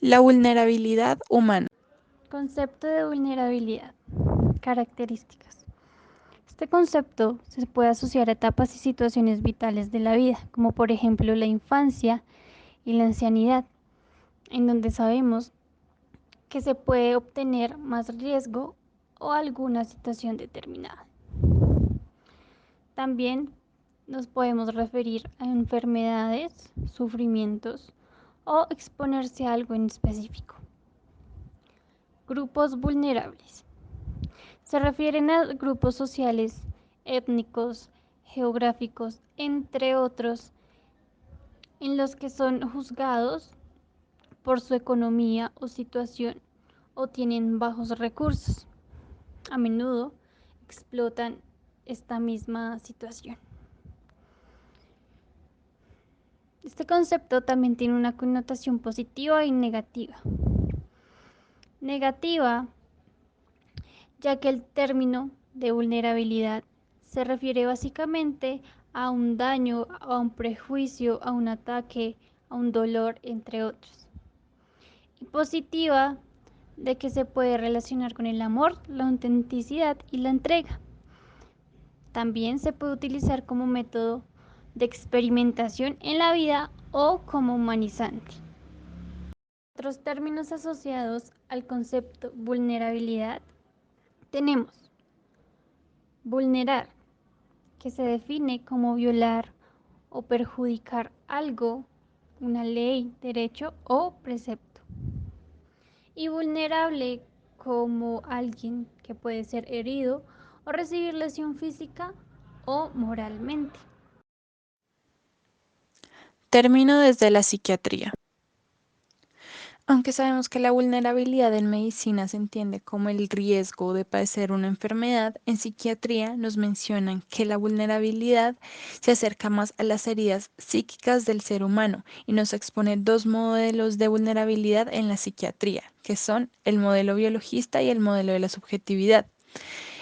La vulnerabilidad humana. Concepto de vulnerabilidad. Características. Este concepto se puede asociar a etapas y situaciones vitales de la vida, como por ejemplo la infancia y la ancianidad, en donde sabemos que se puede obtener más riesgo o alguna situación determinada. También nos podemos referir a enfermedades, sufrimientos o exponerse a algo en específico. Grupos vulnerables. Se refieren a grupos sociales, étnicos, geográficos, entre otros, en los que son juzgados por su economía o situación o tienen bajos recursos. A menudo explotan esta misma situación. Este concepto también tiene una connotación positiva y negativa. Negativa, ya que el término de vulnerabilidad se refiere básicamente a un daño, a un prejuicio, a un ataque, a un dolor, entre otros. Y positiva, de que se puede relacionar con el amor, la autenticidad y la entrega. También se puede utilizar como método de experimentación en la vida o como humanizante. Otros términos asociados al concepto vulnerabilidad tenemos vulnerar, que se define como violar o perjudicar algo, una ley, derecho o precepto. Y vulnerable como alguien que puede ser herido o recibir lesión física o moralmente. Término desde la psiquiatría. Aunque sabemos que la vulnerabilidad en medicina se entiende como el riesgo de padecer una enfermedad, en psiquiatría nos mencionan que la vulnerabilidad se acerca más a las heridas psíquicas del ser humano y nos expone dos modelos de vulnerabilidad en la psiquiatría, que son el modelo biologista y el modelo de la subjetividad.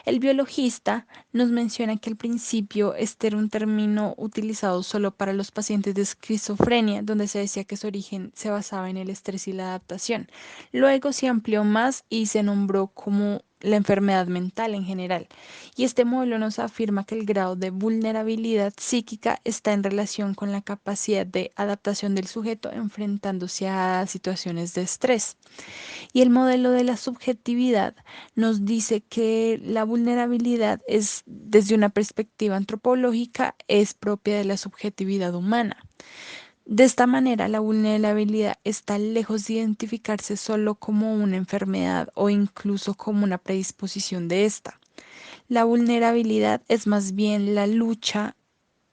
El biologista nos menciona que al principio este era un término utilizado solo para los pacientes de esquizofrenia, donde se decía que su origen se basaba en el estrés y la adaptación. Luego se amplió más y se nombró como la enfermedad mental en general. Y este modelo nos afirma que el grado de vulnerabilidad psíquica está en relación con la capacidad de adaptación del sujeto enfrentándose a situaciones de estrés. Y el modelo de la subjetividad nos dice que la vulnerabilidad es, desde una perspectiva antropológica, es propia de la subjetividad humana. De esta manera, la vulnerabilidad está lejos de identificarse solo como una enfermedad o incluso como una predisposición de esta. La vulnerabilidad es más bien la lucha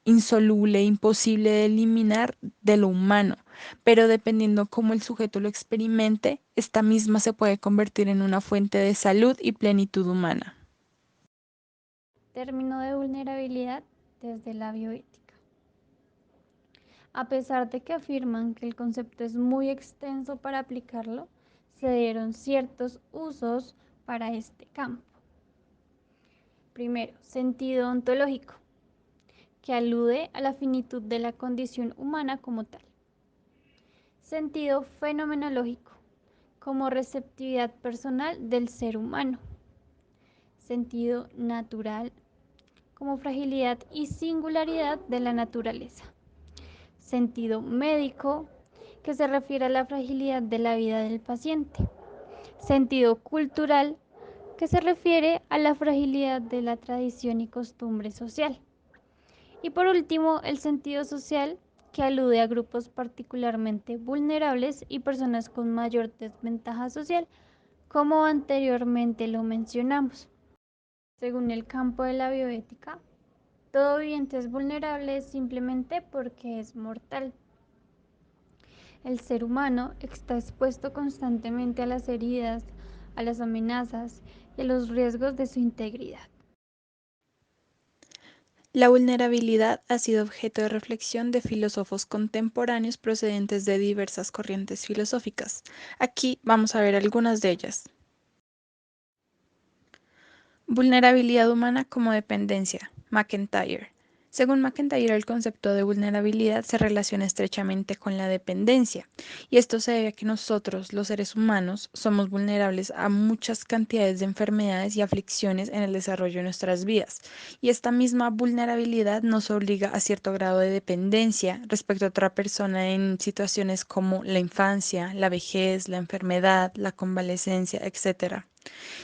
insoluble, imposible de eliminar de lo humano, pero dependiendo cómo el sujeto lo experimente, esta misma se puede convertir en una fuente de salud y plenitud humana. Término de vulnerabilidad desde la bioética. A pesar de que afirman que el concepto es muy extenso para aplicarlo, se dieron ciertos usos para este campo. Primero, sentido ontológico, que alude a la finitud de la condición humana como tal. Sentido fenomenológico, como receptividad personal del ser humano. Sentido natural, como fragilidad y singularidad de la naturaleza. Sentido médico, que se refiere a la fragilidad de la vida del paciente. Sentido cultural, que se refiere a la fragilidad de la tradición y costumbre social. Y por último, el sentido social, que alude a grupos particularmente vulnerables y personas con mayor desventaja social, como anteriormente lo mencionamos. Según el campo de la bioética, todo viviente es vulnerable simplemente porque es mortal. El ser humano está expuesto constantemente a las heridas, a las amenazas y a los riesgos de su integridad. La vulnerabilidad ha sido objeto de reflexión de filósofos contemporáneos procedentes de diversas corrientes filosóficas. Aquí vamos a ver algunas de ellas. Vulnerabilidad humana como dependencia. McIntyre. Según McIntyre, el concepto de vulnerabilidad se relaciona estrechamente con la dependencia, y esto se debe a que nosotros, los seres humanos, somos vulnerables a muchas cantidades de enfermedades y aflicciones en el desarrollo de nuestras vidas, y esta misma vulnerabilidad nos obliga a cierto grado de dependencia respecto a otra persona en situaciones como la infancia, la vejez, la enfermedad, la convalecencia, etcétera.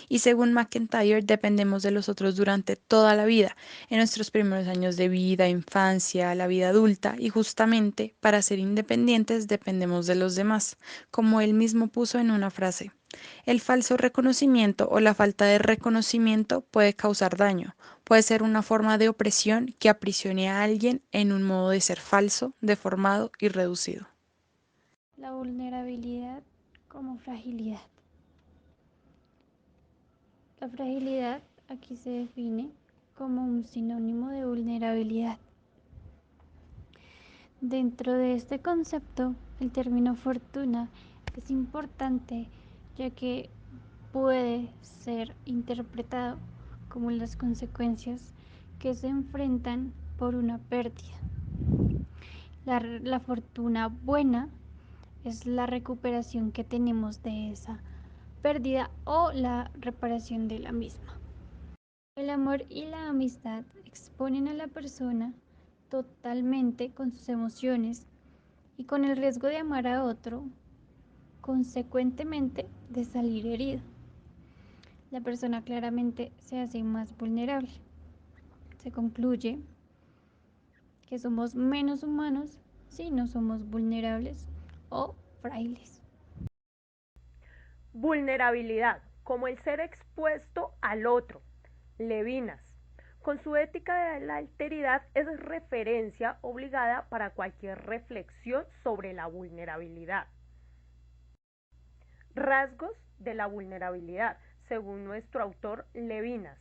Y según McIntyre, dependemos de los otros durante toda la vida, en nuestros primeros años de vida, infancia, la vida adulta, y justamente para ser independientes dependemos de los demás, como él mismo puso en una frase. El falso reconocimiento o la falta de reconocimiento puede causar daño, puede ser una forma de opresión que aprisione a alguien en un modo de ser falso, deformado y reducido. La vulnerabilidad como fragilidad. La fragilidad aquí se define como un sinónimo de vulnerabilidad. Dentro de este concepto, el término fortuna es importante ya que puede ser interpretado como las consecuencias que se enfrentan por una pérdida. La fortuna buena es la recuperación que tenemos de esa pérdida o la reparación de la misma. El amor y la amistad exponen a la persona totalmente con sus emociones y con el riesgo de amar a otro, consecuentemente de salir herido. La persona claramente se hace más vulnerable. Se concluye que somos menos humanos si no somos vulnerables o frailes. Vulnerabilidad, como el ser expuesto al otro. Levinas. Con su ética de la alteridad es referencia obligada para cualquier reflexión sobre la vulnerabilidad. Rasgos de la vulnerabilidad, según nuestro autor Levinas.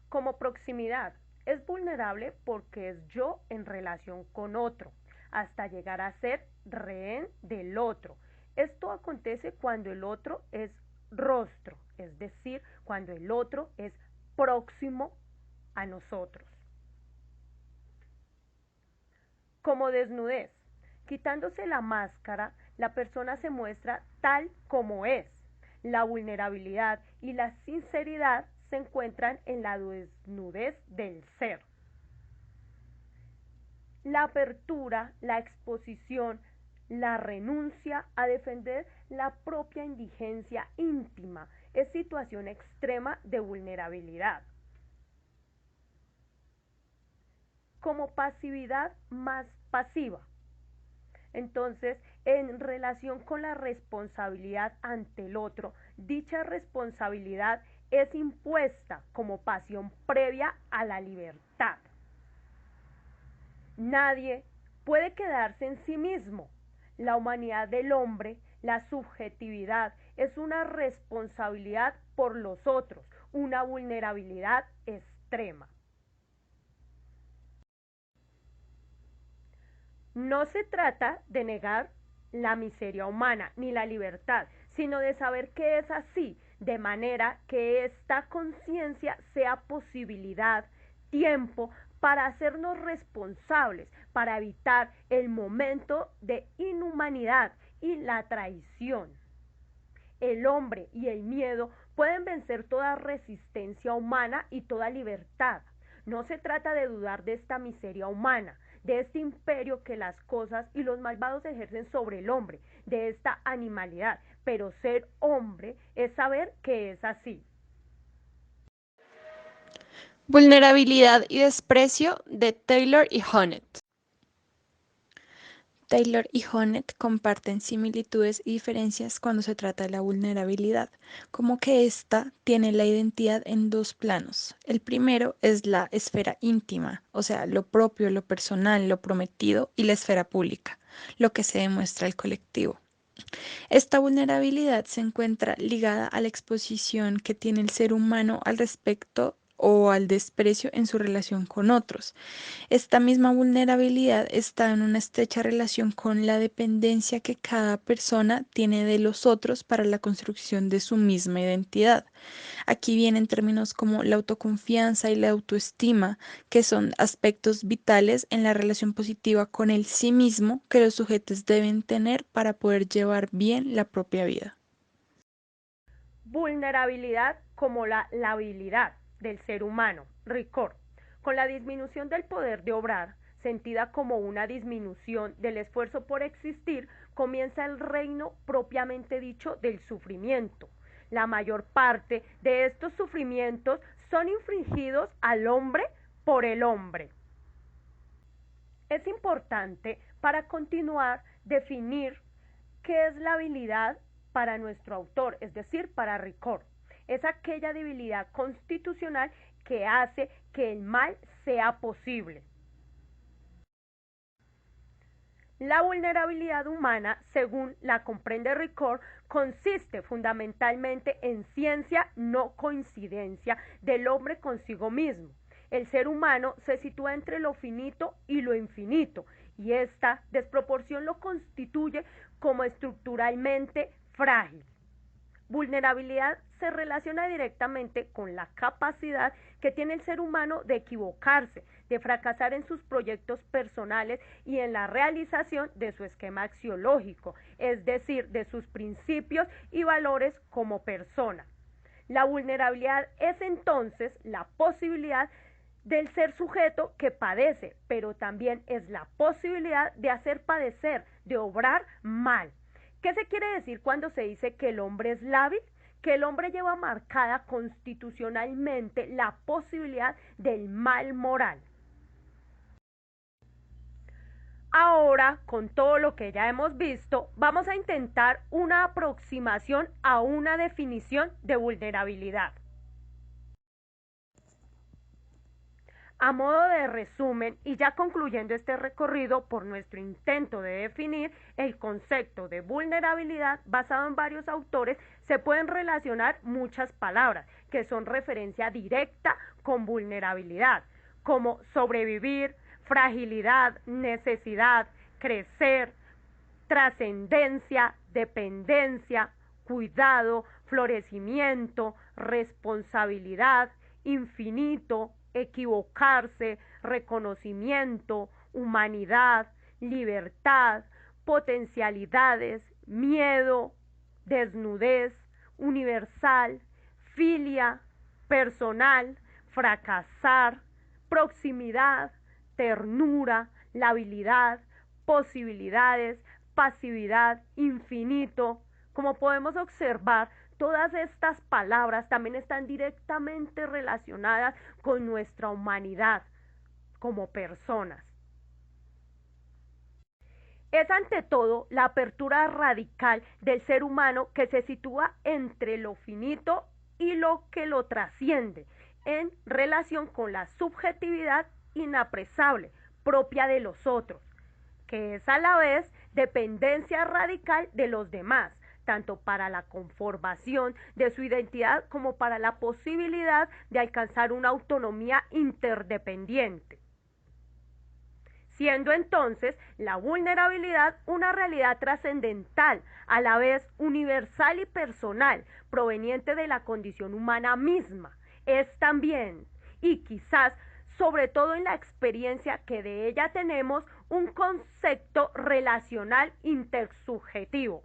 Como proximidad, es vulnerable porque es yo en relación con otro, hasta llegar a ser rehén del otro. Esto acontece cuando el otro es rostro, es decir, cuando el otro es próximo a nosotros. Como desnudez, quitándose la máscara, la persona se muestra tal como es. La vulnerabilidad y la sinceridad se encuentran en la desnudez del ser. La apertura, la exposición, la renuncia a defender la propia indigencia íntima es situación extrema de vulnerabilidad. Como pasividad más pasiva. Entonces, en relación con la responsabilidad ante el otro, dicha responsabilidad es impuesta como pasión previa a la libertad. Nadie puede quedarse en sí mismo. La humanidad del hombre, la subjetividad, es una responsabilidad por los otros, una vulnerabilidad extrema. No se trata de negar la miseria humana ni la libertad, sino de saber que es así, de manera que esta conciencia sea posibilidad, tiempo, para hacernos responsables, para evitar el momento de inhumanidad y la traición. El hombre y el miedo pueden vencer toda resistencia humana y toda libertad. No se trata de dudar de esta miseria humana, de este imperio que las cosas y los malvados ejercen sobre el hombre, de esta animalidad, pero ser hombre es saber que es así. Vulnerabilidad y desprecio de Taylor y Honneth. Taylor y Honneth comparten similitudes y diferencias cuando se trata de la vulnerabilidad, como que ésta tiene la identidad en dos planos. El primero es la esfera íntima, o sea, lo propio, lo personal, lo prometido, y la esfera pública, lo que se demuestra al colectivo. Esta vulnerabilidad se encuentra ligada a la exposición que tiene el ser humano al respecto o al desprecio en su relación con otros. Esta misma vulnerabilidad está en una estrecha relación con la dependencia que cada persona tiene de los otros para la construcción de su misma identidad. Aquí vienen términos como la autoconfianza y la autoestima, que son aspectos vitales en la relación positiva con el sí mismo que los sujetos deben tener para poder llevar bien la propia vida. Vulnerabilidad como la labilidad del ser humano, Ricord. Con la disminución del poder de obrar, sentida como una disminución del esfuerzo por existir, comienza el reino propiamente dicho del sufrimiento. La mayor parte de estos sufrimientos son infligidos al hombre por el hombre. Es importante, para continuar, definir qué es la habilidad para nuestro autor, es decir, para Ricord. Es aquella debilidad constitucional que hace que el mal sea posible. La vulnerabilidad humana, según la comprende Ricord, consiste fundamentalmente en ciencia, no coincidencia, del hombre consigo mismo. El ser humano se sitúa entre lo finito y lo infinito, y esta desproporción lo constituye como estructuralmente frágil. Vulnerabilidad se relaciona directamente con la capacidad que tiene el ser humano de equivocarse, de fracasar en sus proyectos personales y en la realización de su esquema axiológico, es decir, de sus principios y valores como persona. La vulnerabilidad es entonces la posibilidad del ser sujeto que padece, pero también es la posibilidad de hacer padecer, de obrar mal. ¿Qué se quiere decir cuando se dice que el hombre es lábil? Que el hombre lleva marcada constitucionalmente la posibilidad del mal moral. Ahora, con todo lo que ya hemos visto, vamos a intentar una aproximación a una definición de vulnerabilidad. A modo de resumen, y ya concluyendo este recorrido por nuestro intento de definir el concepto de vulnerabilidad basado en varios autores, se pueden relacionar muchas palabras que son referencia directa con vulnerabilidad, como sobrevivir, fragilidad, necesidad, crecer, trascendencia, dependencia, cuidado, florecimiento, responsabilidad, infinito, equivocarse, reconocimiento, humanidad, libertad, potencialidades, miedo, desnudez, universal, filia, personal, fracasar, proximidad, ternura, labilidad, posibilidades, pasividad, infinito. Como podemos observar, todas estas palabras también están directamente relacionadas con nuestra humanidad como personas. Es ante todo la apertura radical del ser humano que se sitúa entre lo finito y lo que lo trasciende, en relación con la subjetividad inapresable propia de los otros, que es a la vez dependencia radical de los demás, tanto para la conformación de su identidad como para la posibilidad de alcanzar una autonomía interdependiente, siendo entonces la vulnerabilidad una realidad trascendental, a la vez universal y personal, proveniente de la condición humana misma. Es también, y quizás sobre todo en la experiencia que de ella tenemos, un concepto relacional intersubjetivo.